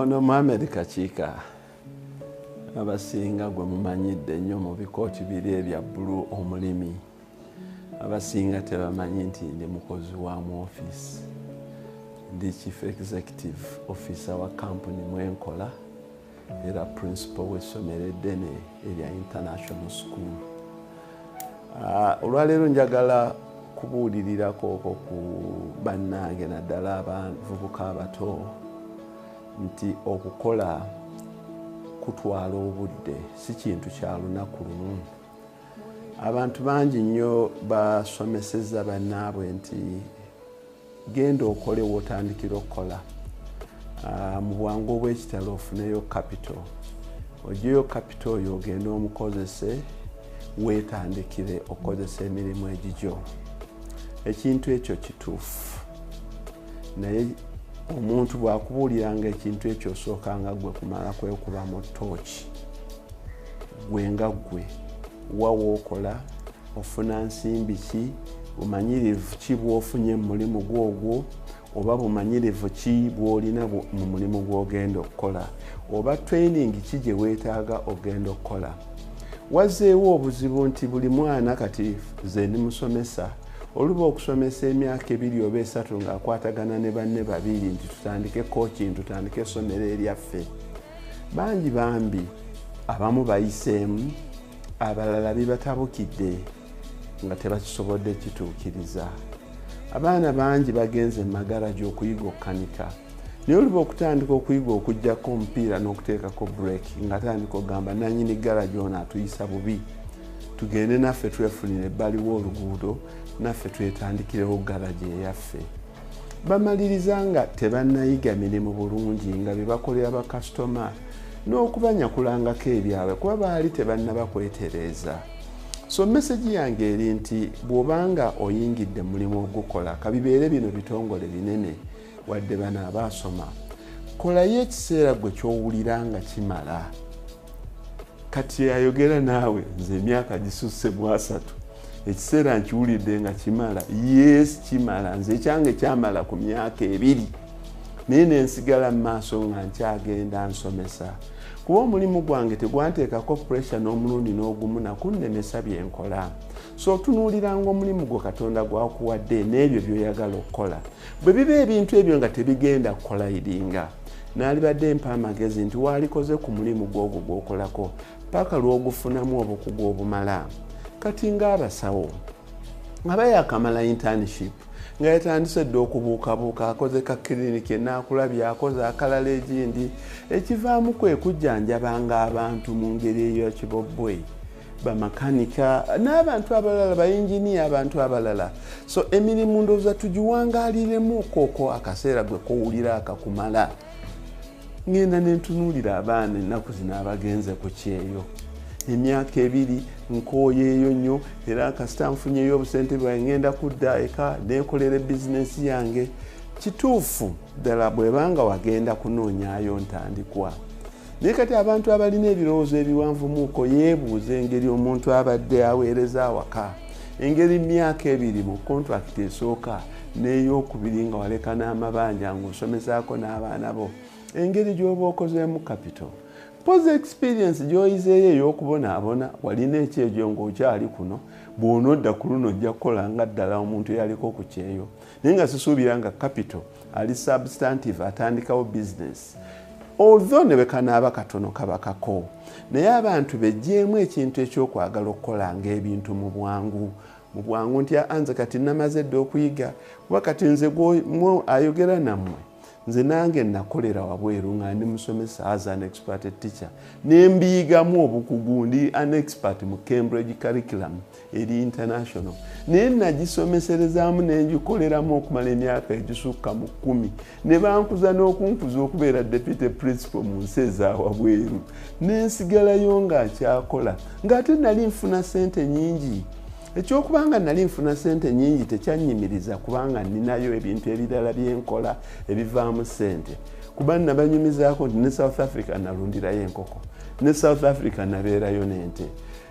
Ono Mohamed Kachiika abasinga gwe mumanyidde nnyo mu bikooti biri ebya bbulu omulimi. Abasinga tebamanyi nti ndi mukozi wa mu office. Ndi Chief Executive Officer wa company mwenkola era principal w'essomero eddene erya International School. Olwaleero njagala kubuulirirako ku bannange naddala abavubuka abato nti okukola kutwala obudde si kintu kya lunaku lumu. Abantu bangi nnyo basomesezza bannaabwe nti genda okole w'otandikira okukola. Mu bwangu obw'ekitalo ofuneyo capital. Oggyeyo capital oyo ogenda omukozese weetandikire okozesa emirimu egigyo. Ekintu ekyo kituufu. Naye omuntu bw'akubuuliranga ekintu ekyo osookanga gwe kumala kwekuba mu ttooki. Gwe nga ggwe wa w'okola, ofuna nsimbi ki, bumanyirivu ki bw'ofunye mu mulimu gw'ogwo, oba bumanyirivu ki bw'olina mu mulimu gw'ogenda okukola, oba training ki gye weetaaga ogenda okukola. Wazzeewo obuzibu nti buli mwana kati ze ndimusomesa oluba okusomesa emyaka 2 oba 3 ng'akwatagana ne banne babiri nti tutandike coaching, tutandike essomero eryaffe. Bangi bambi abamu bayiseemu, abalala bibatabukidde nga tebakisobodde kituukiriza. Abaana bangi bagenze mu magaraji okuyiga okukanika. Naye oluba okutandika okuyiga okuggyako omupiira n'okuteekako break nga tandika ogamba nannyini garaji ono atuyisa bubi. Tugende naffe twefunire ebbali w'oluguudo, naffe twetandikirewo garaji eyaffe. Bamaliriza nga tebannayiga mirimu bulungi nga bye bakolera bakasitoma n'okubanyakulangako ebyabwe kuba baali tebannaba kwetereeza. So message yange eri nti bw'obanga oyingidde mulimu ogukola kabibeere bino bitongole binene wadde bano abaasoma, kolayo ekiseera gwe ky'owulira nga kimala. Kati ayogera naawe nze emyaka gisusse mu 3, ekiseera nkiwulidde nga kimala. Yes, kimala. Nze ekyange kyamala ku myaka 2 naye nensigala mu maaso nga nkyagenda nsomesa kuba omulimu gwange tegwanteekako pressure n'omulundi n'ogumu nakunnemesa bye nkola. So tunuuliranga omulimu gwo Katonda gwakuwadde n'ebyo by'oyagala okukola. Bwe biba ebintu ebyo nga tebigenda kukolayidinga, naalibadde mpa amagezi nti waalikoze ku mulimu gw'ogwo gw'okolako paka lw'ogufunamu obukugu obumala. Kati ng'abasawo aba yakamala internship nga yatandise dde okubuukabuuka, akoze ka kiriniki n'akulabye, akoze akalala egindi, ekivaamu kwe kujjanjabanga abantu mu ngeri eyo kibobbwe, bamakanika n'abantu abalala, bayinginiya, abantu abalala. So emirimu ndowooza tugiwangaaliremu kooko akaseera gwe kowulira akakumala. Ngenda ne ntunuulira abaana ennaku zino abagenze ku kyeyo. Emyaka 2 nkooyeeyo nnyo era kasita nfunyeyo obusente bwange ngenda kudda eka neekolera bizinesi yange. Kituufu ddala bw'ebanga wagenda kunoonyaayo ntandikwa. Naye kati abantu abalina ebirowoozo ebiwanvu muuko yeebuuza engeri omuntu abadde aweereza awaka, engeri myaka 2 mu contract esooka n'ey'okubiri nga waleka n'amabanja ng'osomesaako n'abaana bo, engeri gy'oba okozeemu capital. Pose experience gy'oyizeeyo ey'okubonaabona walina ekyejo ng'okyali kuno, bw'onodda ku luno ojja kukola nga ddala omuntu eyaliko ku kyeyo. Naye nga sisuubira nga capital ali substantive atandikawo business. Although ne bekanaaba katono kabakako, naye abantu bejjeemu ekintu ekyokwagala okukola ng'ebintu mu bwangu. Mu bwangu nti anze kati namaze dde okuyiga, kuba kati nze ayogera nammwe. Nze nange nakolera wabweru nga ndi musomesa as an expert teacher. Nembiyigamu obukugu, ndi an expert mu Cambridge curriculum eri international. Naye nagisomeserezaamu nengikoleramu okumala emyaka egisukka mu 10. Ne bankuza n'okunkuza okubeera deputy principal mu nsi eza wabweru. Nensigalayo nga nkyakola ng'ate nali nfuna ssente nnyingi. Ekyokubanga nali nfuna ssente nnyingi tekyanyimiriza kubanga ninayo ebintu ebirala byenkola ebivaamu ssente. Kuba nabanyumizaako nti ne South Africa nalundirayo enkoko, ne South Africa nabeerayo n'ente.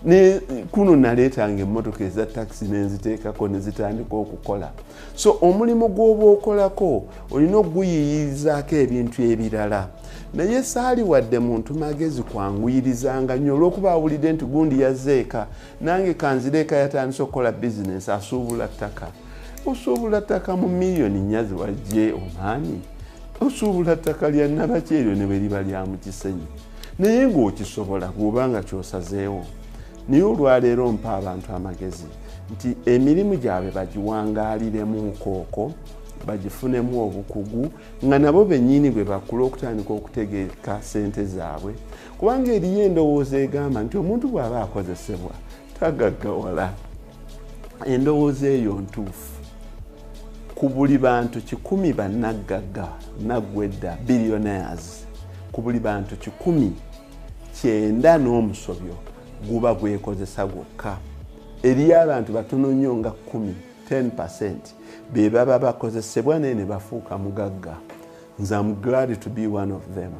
ne kuno naleetanga emmotoka eza taxi nenziteekako ne zitandika okukola. So omulimu gw'oba okolako olina okuguyiyirizaako ebintu ebirala. Naye saali wadde muntu magezi kwanguyirizanga nnyo olw'okuba awulidde nti gundi yazzeeka nange kanzireeka yatandise okukola bizinesi asuubula ttaka. Osuubula ttaka mu miliyoni nnya ziwajje omwami. Osuubula ttaka lya Nabaki eryo ne bwe liba lya mu Kisenyi. Naye ng'okisobola bw'obanga ky'osazeewo. Naye olwaleero mpa abantu amagezi nti emirimu gyabwe bagiwangaaliremu okwo bagifunemu obukugu nga nabo bennyini bwe bakula okutandika okutegeeka ssente zaabwe. Kubanga eriyo endowooza egamba nti omuntu bw'aba akozesebwa tagaggawala. Endowooza eyo ntuufu. Ku buli bantu 100 bannaggagga naggwedda billionaires, ku buli bantu 100 9 n'omusobyo guba gwekozesa gwokka. Eriyo abantu batono nnyo nga 10% be baba bakozesebwa naye ne bafuuka mugagga. Nze I'm glad to be one of them.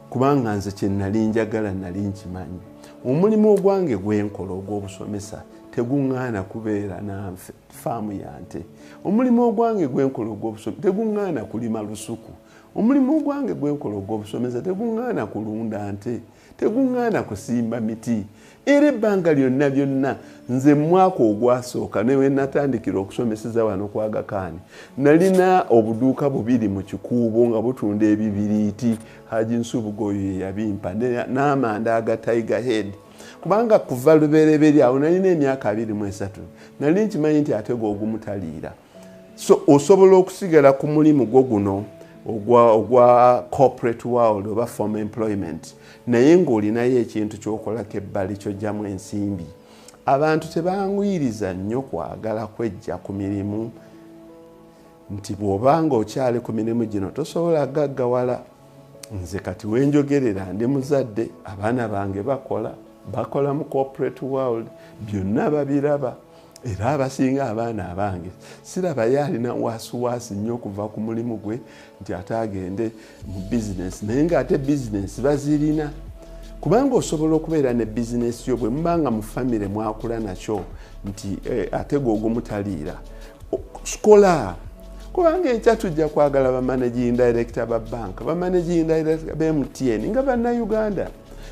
Kubanga nze kye nali njagala nali nkimanyi. Omulimu ogwange gwenkola ogw'obusomesa teguŋŋaana kubeera na faamu ya nte. Omulimu ogwange gwenkola ogw'obusomesa teguŋŋaana kulima lusuku. Omulimu ogwange gwenkola ogw'obusomesa teguŋŋaana kulunda nte. Teguŋŋaana kusimba miti. Era ebbanga lyonna nze mwaka ogwasooka ne we natandikira okusomeseza wano ku Aga Khan nalina obuduuka 2 mu Kikuubo nga butunda ebibiriiti. Haji Nsubuga oyo yabimpa n'amanda aga Tiger Head. Kubanga kuva lubereberye awo nalina emyaka 23 nali nkimanyi nti ate gw'ogumutaliira. So osobola okusigala ku mulimu gwo guno ogwa corporate world oba form employment naye ng'olinayo ekintu ky'okolako ebbali ky'ojjamu ensimbi. Abantu tebanguyiriza nnyo kwagala kwejja ku mirimu nti bw'obanga okyali ku mirimu gino tosobola gaggawala. Nze kati wenjogerera ndi muzadde abaana bange bakola mu corporate world byonna babiraba. Era abasinga abaana abange siraba yalina wasuwasi nnyo okuva ku mulimu gwe nti ate agende mu bizinesi naye ng'ate bizinesi bazirina. Kubanga osobola okubeera ne bizinesi yo bwe mubanga mu famire mwakula nakyo nti ate gw'ogumutaliira kola. Kubanga enkya tujja kwagala bamanaging director ba banka bamanaging director ba MTN nga bannayuganda.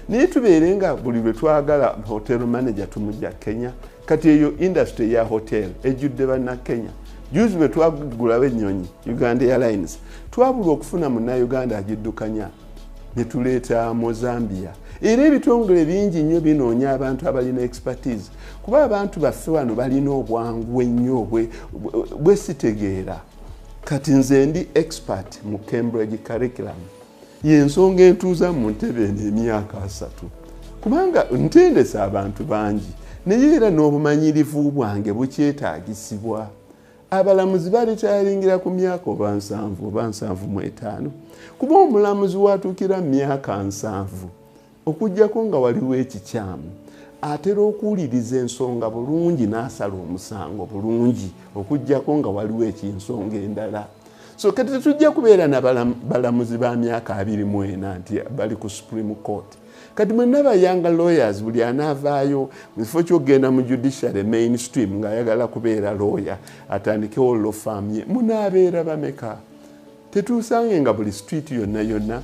Naye tubeere nga buli lwe twagala hotel manager tumujja Kenya. Kati eyo industry ya hotel ejjudde banna Kenya. Juzi bwe twagulawo ennyonyi Uganda Airlines twabulwa okufuna munnayuganda agiddukanya ne tuleeta Mozambia. Era ebitongole bingi nnyo binoonya abantu abalina expertise kuba abantu baffe wano balina obwangu ennyo bwe sitegeera. Kati nze ndi expert mu Cambridge curriculum. Y'ensonga entuuza mu ntebe emyaka 3 kubanga ntendesa abantu bangi naye era n'obumanyirivu bwange bukyetaagisibwa. Abalamuzi balitayalingira ku myaka oba 7 oba 75 kuba omulamuzi watuukira myaka 7 okuggyako nga waliwo ekikyamu atera okuwuliriza ensonga bulungi n'asala omusango bulungi okuggyako nga waliwo ekinsonga endala. So kati tetujja kubeera na balamuzi ba myaka 24 nti bali ku Supreme Court. Kati mwenna ba young lawyers buli anaavaayo mu kifo ky'ogenda mu judiciary mainstream ng'ayagala kubeera lawyer atandikewo law firm ye munaabeera bameka. Tetuusange nga buli street yonna.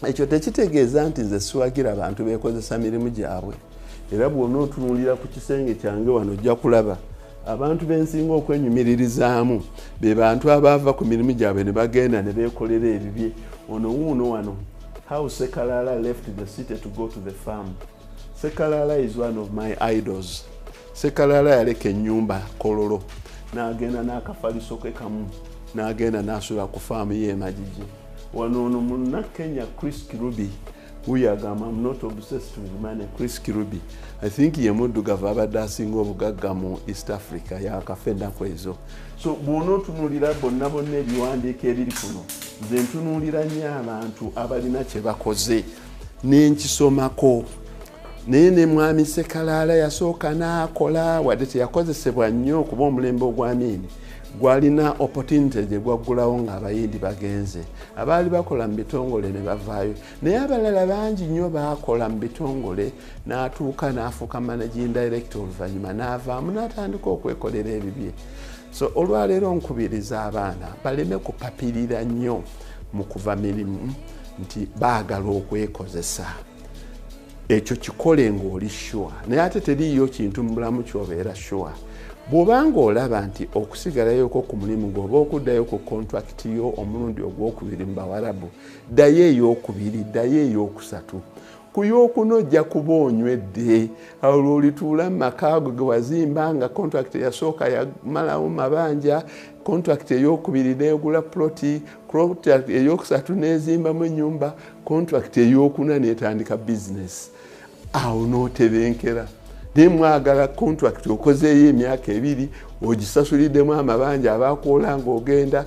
Ekyo tekitegeeza nti nze siwagira abantu beekozesa mirimu gyabwe. Era bw'onootunuulira ku kisenge kyange wano ojja kulaba abantu bensinga okwenyumiririzaamu be bantu abaava ku mirimu gyabwe ne bagenda ne beekolera ebibye. Ono wuuno wano how Sekalala left the city to go to the farm. Sekalala is one of my idols. Sekalala yaleka ennyumba Kololo n'agenda n'akafaliso ke kamu n'agenda n'asula ku faamu ye Magigi. Wano ono munna Kenya Chris Kirubi uyagamba I'm not obsessed with money. Chris Kirubi I think ye muddugavu abadde asinga obugagga mu East Africa yakafenda kwezo. So bw'onootunuulira bonna ebiwandiiko ebiri kuno nze ntunuulira nnyo abantu abalina kye bakoze n'enkisomako. Naye ne mwami Sekalala yasooka n'akola wadde teyakozesebwa nnyo okuba omulembe ogw'Amin gwalina opportunity gye gwaggulawo ng'abayindi bagenze abaali bakola mu bitongole ne bavaayo naye abalala bangi nnyo baakola mu bitongole n'atuuka n'afuuka managing director oluvannyuma n'avaamu n'atandika okwekolera ebibye. So olwaleero nkubiriza abaana baleme kupapirira nnyo mu kuva mirimu nti baagala okwekozesa. Ekyo kikole ng'oli sure naye ate teriiyo kintu mu bulamu ky'obeera sure. Bw'obanga olaba nti okusigalayoko ku mulimu gwo oba okuddayo ku contract yo omulundi ogwokubiri mu Bawarabu, ddayo eyokubiri, ddayo eyokusatu. Ku yokuno ojja kuba onywedde. Awo lw'olituula mu maka go ge wazimba nga contract eyasooka yamalawo mabanja, contract eyokubiri n'egula ploti, contract eyokusatu n'ezimbamu ennyumba, contract eyokuna n'etandika business. Awo n'otebenkera. Nemwagala contract okozeeyo emyaka 2 ogisasuliddemu amabanja abakwola ng'ogenda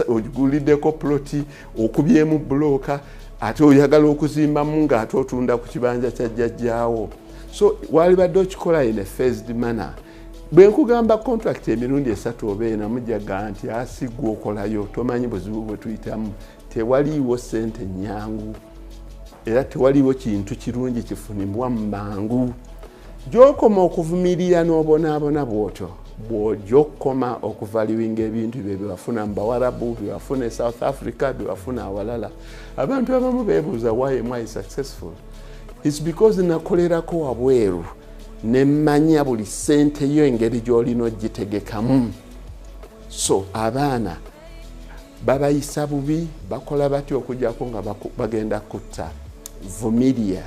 ogiguliddeko ploti okubyemu bulooka ate oyagala okuzimbamu ng'ate otunda ku kibanja kya jjajjaawo. So walibadde okikola in a phased manner. Bwe nkugamba contract emirundi 3 oba 4 mujjaga nti asigwa okolayo tomanyi buzibu bwe tuyitamu. Tewaliiwo ssente nnyangu era tewaliiwo kintu kirungi kifunibwa mu mangu. Gy'okoma okuvumirira n'obonaabona bw'otyo bw'ogy'okoma okuvaluinga ebintu bye bafuna mu Bawarabu, bye bafuna e South Africa, bye bafuna awalala. Abantu abamu beebuuza why am I successful? It's because nakolerako wabweru ne mmanya buli ssente yo engeri gy'olina ogitegekamu. So abaana babayisa bubi bakola batya okujjako nga bagenda kutta. Vumilia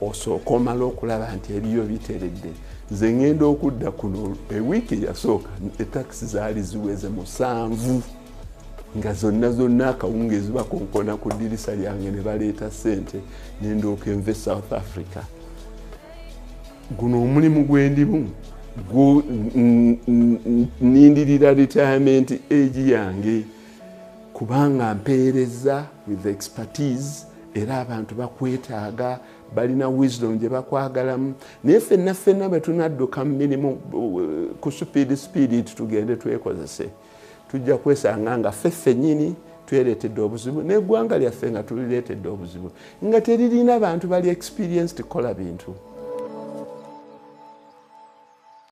osooka omala okulaba nti ebiyo biteredde. Nze ngenda okudda kuno ewiiki yasooka etakisi zaali ziweze 7 nga zonna akawungeezi bakonkona ku ddirisa lyange ne baleeta ssente nendooka enve South Africa. Guno omulimu gwendimu nindirira retirement age yange kubanga mpeereza with expertise era abantu bakwetaaga balina wisdom gye bakwagalamu. Naye ffenna bwe tunadduka mu mirimu ku speed tugende twekozese tujja kwesanga nga ffennyini twereetedde obuzibu n'eggwanga lyaffe nga tulireetedde obuzibu nga teririna bantu bali experienced kola bintu.